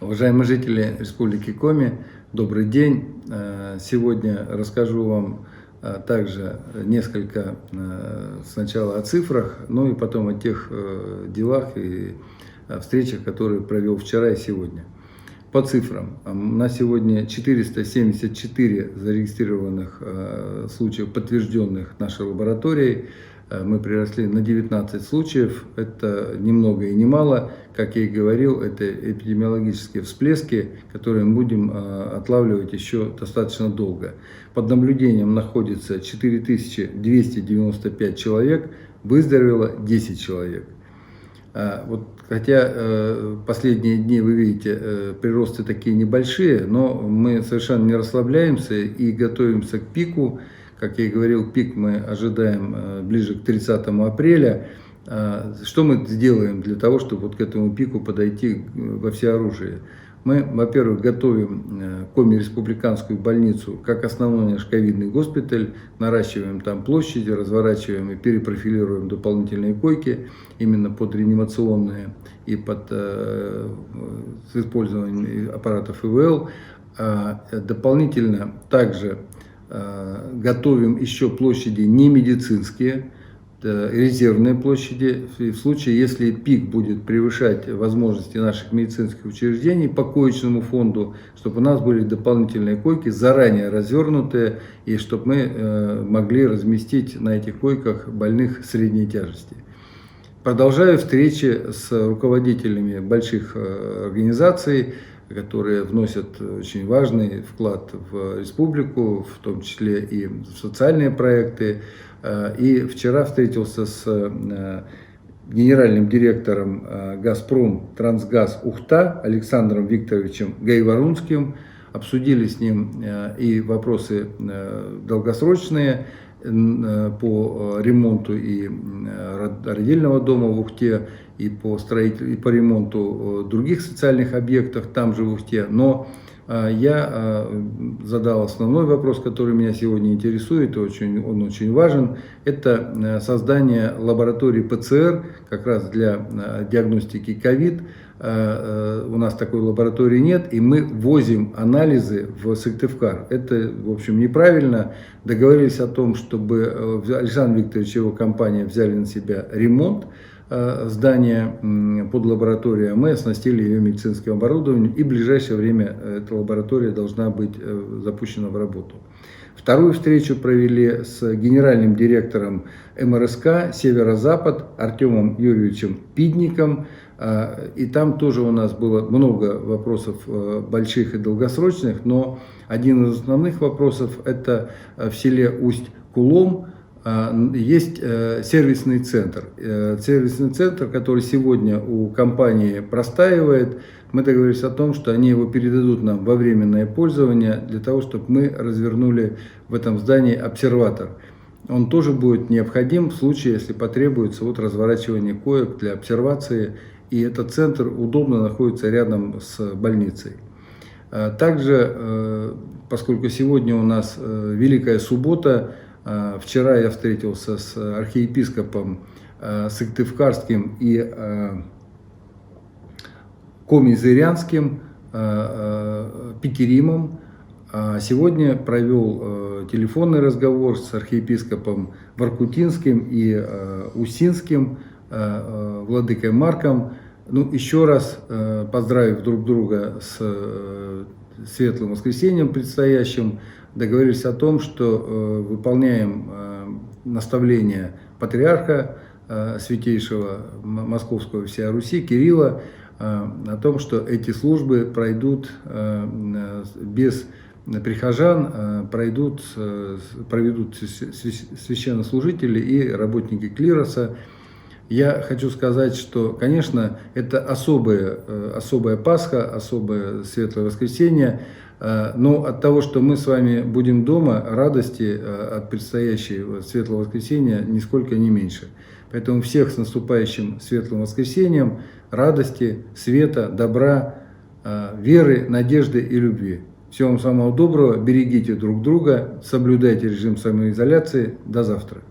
Уважаемые жители Республики Коми, добрый день. Сегодня расскажу вам также несколько сначала о цифрах, ну и потом о тех делах и встречах, которые провел вчера и сегодня. По цифрам. На сегодня 474 зарегистрированных случаев, подтвержденных нашей лабораторией. Мы приросли на 19 случаев. Это ни много и ни мало. Как я и говорил, это эпидемиологические всплески, которые мы будем отлавливать еще достаточно долго. Под наблюдением находится 4295 человек, выздоровело 10 человек. Хотя последние дни, вы видите, приросты такие небольшие, но мы совершенно не расслабляемся и готовимся к пику. Как я и говорил, пик мы ожидаем ближе к 30 апреля. Что мы сделаем для того, чтобы вот к этому пику подойти во всеоружии? Мы, во-первых, готовим Коми республиканскую больницу как основной наш ковидный госпиталь, наращиваем там площади, разворачиваем и перепрофилируем дополнительные койки именно под реанимационные и под с использованием аппаратов ИВЛ. Дополнительно также готовим еще площади не медицинские, резервные площади. В случае, если пик будет превышать возможности наших медицинских учреждений по коечному фонду, чтобы у нас были дополнительные койки, заранее развернутые, и чтобы мы могли разместить на этих койках больных средней тяжести. Продолжаю встречи с руководителями больших организаций, которые вносят очень важный вклад в республику, в том числе и в социальные проекты. И вчера встретился с генеральным директором «Газпром Трансгаз Ухта» Александром Викторовичем Гайворонским. Обсудили с ним и вопросы долгосрочные по ремонту и родильного дома в Ухте, и по ремонту других социальных объектов там же в Ухте. Но я задал основной вопрос, который меня сегодня интересует, он очень важен. Это создание лаборатории ПЦР как раз для диагностики ковид. У нас такой лаборатории нет, и мы возим анализы в Сыктывкар. Это, в общем, неправильно. Договорились о том, чтобы Александр Викторович и его компания взяли на себя ремонт здания под лабораторию, а мы оснастили ее медицинским оборудованием, и в ближайшее время эта лаборатория должна быть запущена в работу. Вторую встречу провели с генеральным директором МРСК «Северо-Запад» Артемом Юрьевичем Пидником. И там тоже у нас было много вопросов больших и долгосрочных, но один из основных вопросов – это в селе Усть-Кулом есть сервисный центр. Сервисный центр, который сегодня у компании простаивает. Мы договорились о том, что они его передадут нам во временное пользование, для того, чтобы мы развернули в этом здании обсерватор. Он тоже будет необходим в случае, если потребуется разворачивание коек для обсервации. И этот центр удобно находится рядом с больницей. Также, поскольку сегодня у нас Великая Суббота, вчера я встретился с архиепископом Сыктывкарским и Коми-Зырянским Петеримом. Сегодня провел телефонный разговор с архиепископом Воркутинским и Усинским владыкой Марком. Еще раз поздравив друг друга с Светлым Воскресением предстоящим, договорились о том, что выполняем наставление патриарха святейшего Московского всея Руси Кирилла о том, что эти службы пройдут без прихожан, проведут священнослужители и работники клироса. Я хочу сказать, что, конечно, это особая Пасха, особое Светлое Воскресенье, но от того, что мы с вами будем дома, радости от предстоящего Светлого Воскресенья нисколько не меньше. Поэтому всех с наступающим Светлым Воскресеньем, радости, света, добра, веры, надежды и любви. Всего вам самого доброго, берегите друг друга, соблюдайте режим самоизоляции. До завтра.